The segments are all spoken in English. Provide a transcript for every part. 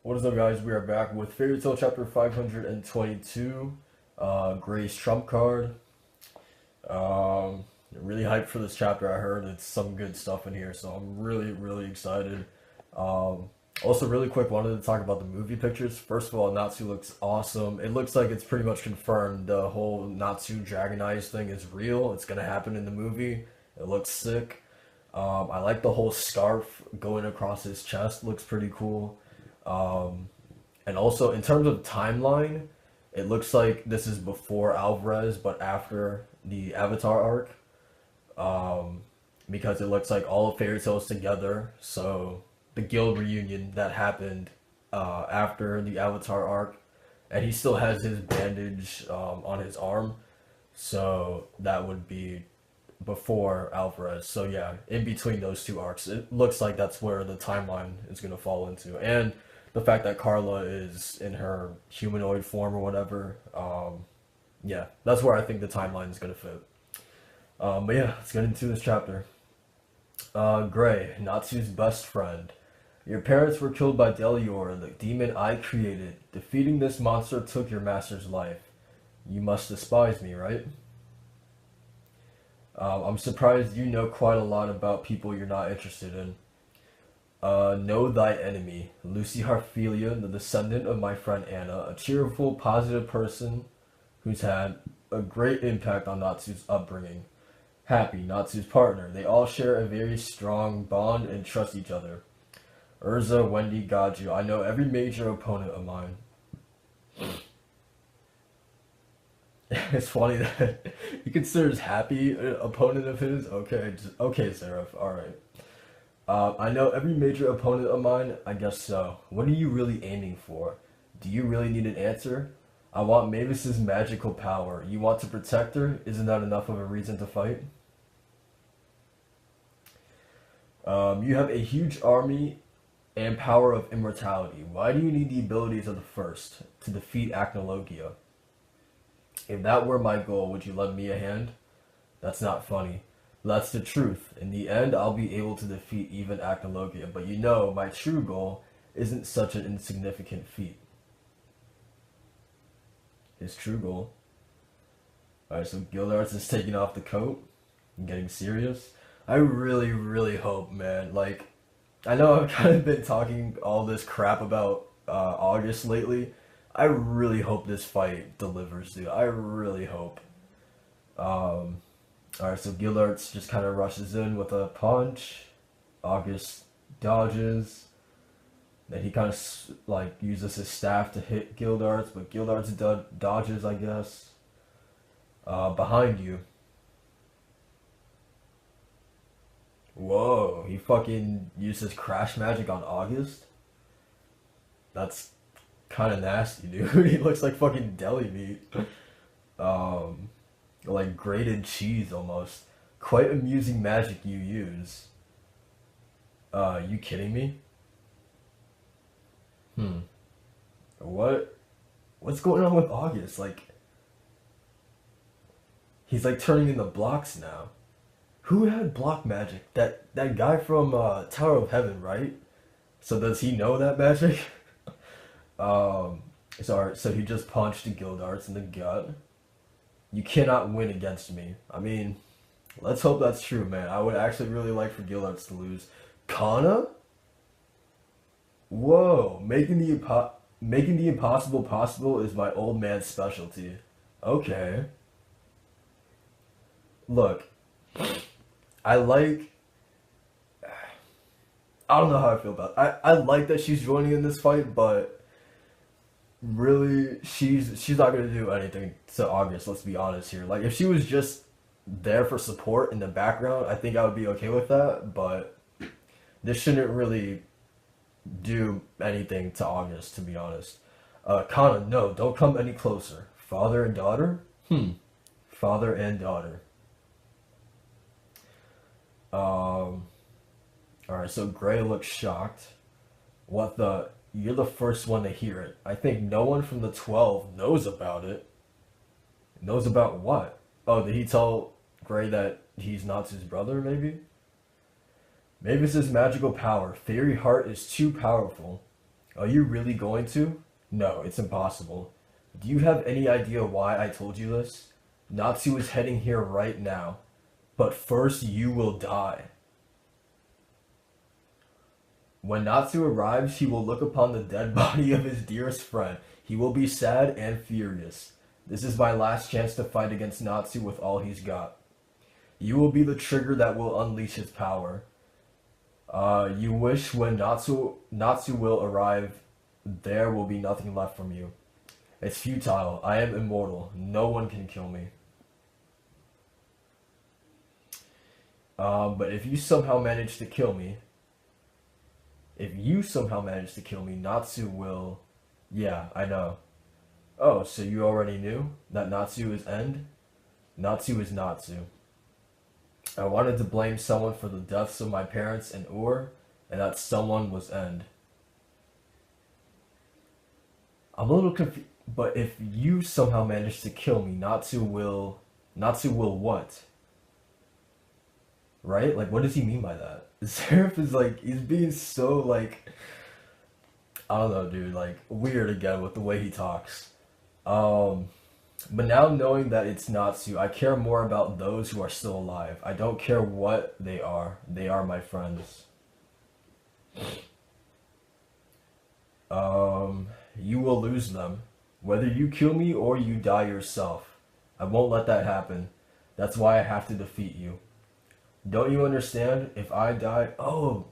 What is up, guys? We are back with Fairy Tail Chapter 522, Gray's Trump Card. Really hyped for this chapter. I heard it's some good stuff in here, so I'm really excited. Um, Also, really quick, wanted to talk about the movie pictures. First of all, Natsu looks awesome. It looks like it's pretty much confirmed the whole Natsu Dragon Eyes thing is real. It's gonna happen in the movie. It looks sick. I like the whole scarf going across his chest. Looks pretty cool. Um, and also, in terms of timeline, it looks like this is before Alvarez, but after the Avatar arc. Um, because it looks like all of Fairy Tail's together. So the guild reunion that happened after the Avatar arc, and he still has his bandage on his arm. So that would be before Alvarez. So yeah, in between those two arcs, it looks like that's where the timeline is gonna fall into, and the fact that Carla is in her humanoid form or whatever. Yeah, that's where I think the timeline is gonna fit. But yeah, let's get into this chapter. Gray, Natsu's best friend. Your parents were killed by Delior, the demon I created. Defeating this monster took your master's life. You must despise me, right? I'm surprised you know quite a lot about people you're not interested in. Know thy enemy, Lucy Harphelia, the descendant of my friend Anna, a cheerful, positive person who's had a great impact on Natsu's upbringing. Happy, Natsu's partner. They all share a very strong bond and trust each other. Urza, Wendy, Gaju. I know every major opponent of mine. It's funny that he considers Happy an opponent of his. Okay, okay, Seraph. All right. I know every major opponent of mine. I guess so. What are you really aiming for? Do you really need an answer? I want Mavis's magical power. You want to protect her? Isn't that enough of a reason to fight? You have a huge army and power of immortality. Why do you need the abilities of the first to defeat Acnologia? If that were my goal, would you lend me a hand? That's not funny. That's the truth. In the end, I'll be able to defeat even Acnologia, but you know, my true goal isn't such an insignificant feat. His true goal. Alright, so Gildarts is taking off the coat and getting serious. I really hope, man. Like, I know I've kind of been talking all this crap about August lately. I really hope this fight delivers, dude. I really hope. Alright, so Gildarts just kind of rushes in with a punch. August dodges. Then he kind of like uses his staff to hit Gildarts, but Gildarts dodges, I guess. Behind you. Whoa, he fucking uses crash magic on August? That's kind of nasty, dude. He looks like fucking deli meat. Um, like grated cheese almost. Quite amusing magic you use. You kidding me? Hmm. What? What's going on with August? Like, he's like turning into blocks now. Who had block magic? That guy from Tower of Heaven, right? So does he know that magic? Um, sorry. So he just punched Gildarts in the gut. You cannot win against me. I mean, let's hope that's true, man. I would actually really like for Gildarts to lose. Kana? Whoa, making the impossible possible is my old man's specialty. Okay. Look, I like I don't know how I feel about it. I like that she's joining in this fight, but really she's not gonna do anything to August, let's be honest here. Like if she was just there for support in the background, I think I would be okay with that, but this shouldn't really do anything to August, to be honest. Kana, no, don't come any closer. Father and daughter? Hmm. Father and daughter. Um, alright, so Gray looks shocked. What the? You're the first one to hear it. I think no one from the 12 knows about it. Knows about what? Oh, did he tell Gray that he's not his brother, maybe? Maybe it's his magical power. Fairy Heart is too powerful. Are you really going to? No, it's impossible. Do you have any idea why I told you this? Natsu is heading here right now, but first you will die. When Natsu arrives, he will look upon the dead body of his dearest friend. He will be sad and furious. This is my last chance to fight against Natsu with all he's got. You will be the trigger that will unleash his power. You wish when Natsu will arrive, there will be nothing left from you. It's futile. I am immortal. No one can kill me. But if you somehow manage to kill me, Natsu will... Yeah, I know. Oh, so you already knew that Natsu is end? Natsu is Natsu. I wanted to blame someone for the deaths of my parents and Ur, and that someone was End. I'm a little confused, but if you somehow manage to kill me, Natsu will what? Right? Like, what does he mean by that? Seraph is like, he's being so like, I don't know, dude, like, weird again with the way he talks. But now knowing that it's Natsu, I care more about those who are still alive. I don't care what they are. They are my friends. You will lose them. Whether you kill me or you die yourself. I won't let that happen. That's why I have to defeat you. Don't you understand? If I die... Oh,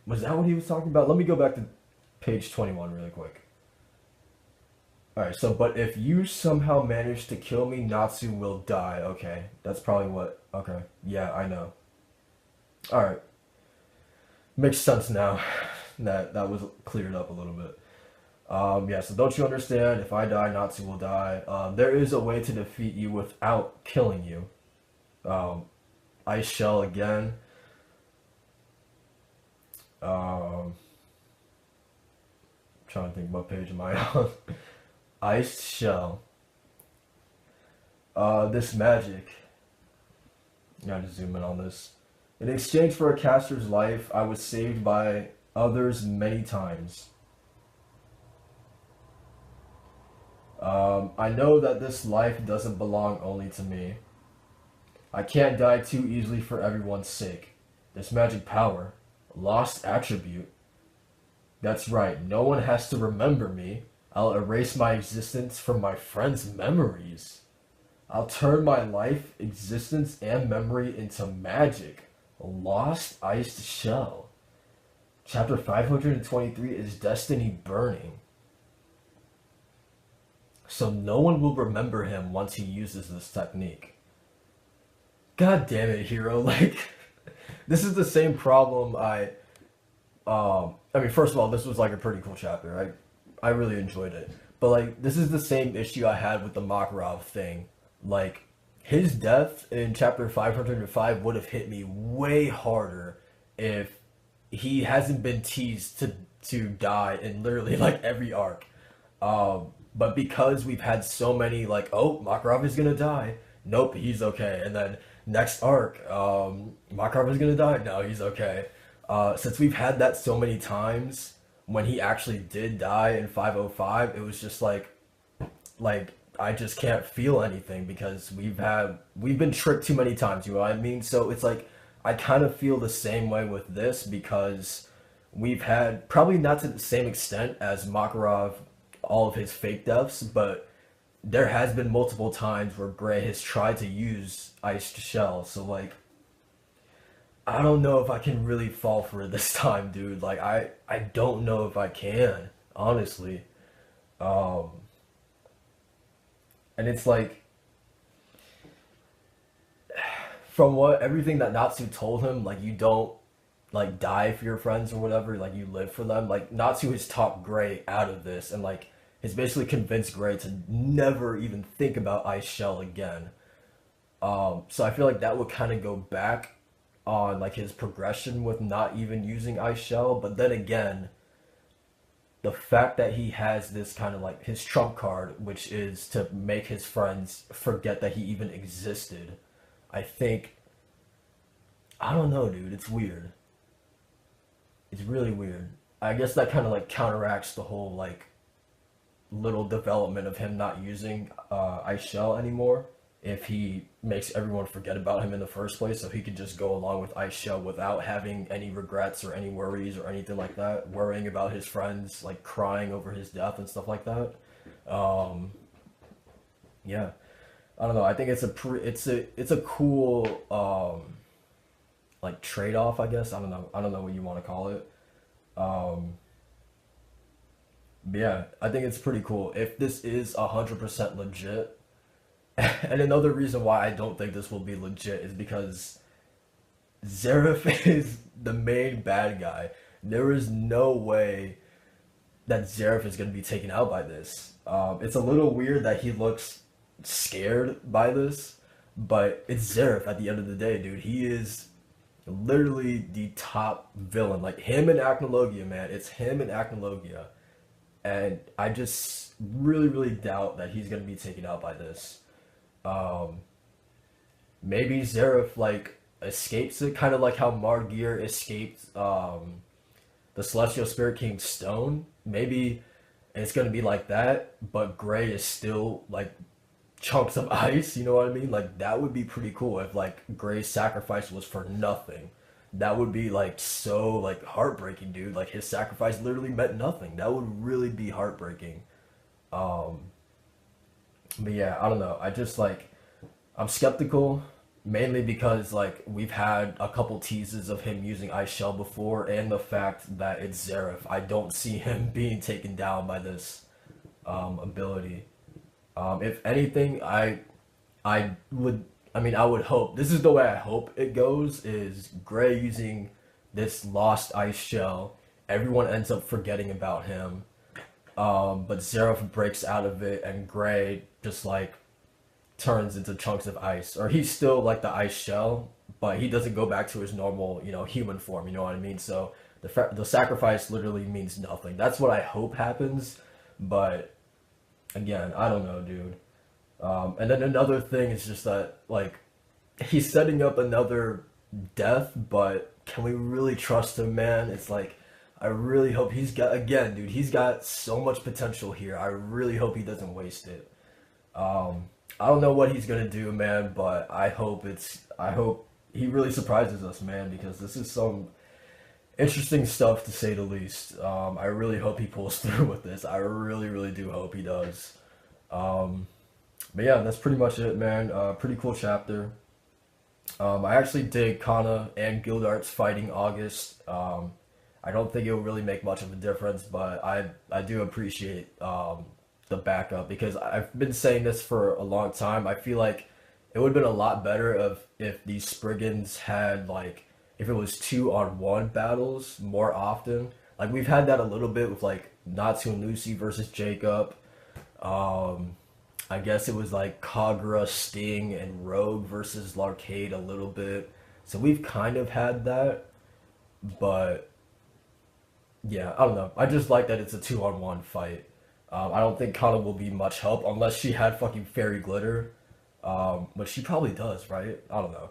was that what he was talking about? Let me go back to page 21 really quick. Alright, so, but if you somehow manage to kill me, Natsu will die. Okay, that's probably what... Okay, yeah, I know. Alright. Makes sense now. That was cleared up a little bit. Yeah, so don't you understand? If I die, Natsu will die. There is a way to defeat you without killing you. Ice Shell again. Trying to think, what page am I on? Ice Shell. This magic. Gotta zoom in on this. In exchange for a caster's life, I was saved by others many times. I know that this life doesn't belong only to me. I can't die too easily for everyone's sake. This magic power, lost attribute. That's right, no one has to remember me. I'll erase my existence from my friends' memories. I'll turn my life, existence, and memory into magic. A lost iced shell. Chapter 523 is Destiny Burning. So no one will remember him once he uses this technique. God damn it, Hero. Like, this is the same problem I mean, first of all, this was like a pretty cool chapter. I really enjoyed it. But like, this is the same issue I had with the Makarov thing. Like, his death in chapter 505 would have hit me way harder if he hasn't been teased to die in literally like every arc. But because we've had so many like, oh, Makarov is gonna die. Nope, he's okay. And then next arc, Makarov is gonna die. No, he's okay. Since we've had that so many times, when he actually did die in 505, it was just like I just can't feel anything because we've been tricked too many times, you know what I mean? So it's like I kind of feel the same way with this because we've had, probably not to the same extent as Makarov, all of his fake deaths, but there has been multiple times where Gray has tried to use Iced Shell, so like I don't know if I can really fall for it this time, dude. Like I don't know if I can, honestly. And it's like, from what everything that Natsu told him, like you don't like die for your friends or whatever, like you live for them. Like Natsu has talked Gray out of this and like has basically convinced Gray to never even think about Ice Shell again. So I feel like that would kind of go back on like his progression with not even using Ice Shell, but then again, the fact that he has this kind of like his trump card, which is to make his friends forget that he even existed, I think, I don't know, dude, it's weird. It's really weird. I guess that kind of like counteracts the whole like little development of him not using Ice Shell anymore. If he makes everyone forget about him in the first place, so he could just go along with Ice Shell without having any regrets or any worries or anything like that, worrying about his friends like crying over his death and stuff like that. Um, yeah, I don't know. I think it's a cool like trade off. I guess I don't know. I don't know what you want to call it. Um, but yeah, I think it's pretty cool. If this is 100% legit, and another reason why I don't think this will be legit is because Zareth is the main bad guy. There is no way that Zareth is going to be taken out by this. It's a little weird that he looks scared by this, but it's Zareth at the end of the day, dude. He is literally the top villain. Like him and Acnologia, man. It's him and Acnologia. And I just really, really doubt that he's going to be taken out by this. Um, Maybe Zareth like escapes it, kind of like how Margir escaped the Celestial Spirit King's stone. Maybe it's gonna be like that, but Gray is still like chunks of ice. You know what I mean? Like that would be pretty cool if like Gray's sacrifice was for nothing. That would be like so like heartbreaking, dude. Like his sacrifice literally meant nothing. That would really be heartbreaking. Um, but yeah, I don't know. I just like I'm skeptical mainly because like we've had a couple teases of him using Ice Shell before and the fact that it's Zareth. I don't see him being taken down by this ability. If anything, I would I would hope this is the way I hope it goes is Gray using this lost Ice Shell. Everyone ends up forgetting about him. But Zareth breaks out of it and Gray just like turns into chunks of ice, or he's still like the ice shell, but he doesn't go back to his normal, human form. You know what I mean? So the sacrifice literally means nothing. That's what I hope happens, but again, I don't know, dude. And then another thing is just that like he's setting up another death, but can we really trust him, man? It's like I really hope he's got again, dude. He's got so much potential here. I really hope he doesn't waste it. Um, I don't know what he's gonna do, man, but I hope he really surprises us, man, because this is some interesting stuff to say the least. I really hope he pulls through with this. I really, really do hope he does. Um, but yeah, that's pretty much it, man. Pretty cool chapter. I actually dig Kana and Gildart's fighting August. I don't think it will really make much of a difference, but I do appreciate the backup because I've been saying this for a long time. I feel like it would have been a lot better if these Spriggans had like if it was 2-on-1 battles more often. Like we've had that a little bit with like Natsu and Lucy versus Jacob. I guess it was like Kagura, Sting, and Rogue versus Larcade a little bit. So we've kind of had that, but yeah, I don't know. I just like that it's a 2-on-1 fight. I don't think Kana will be much help unless she had fucking fairy glitter, but she probably does, right? I don't know.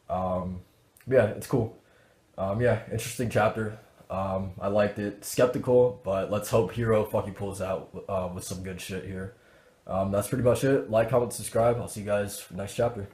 Um, yeah, it's cool. Yeah, interesting chapter. I liked it. Skeptical, but let's hope Hero fucking pulls out with some good shit here. That's pretty much it. Like, comment, subscribe. I'll see you guys for the next chapter.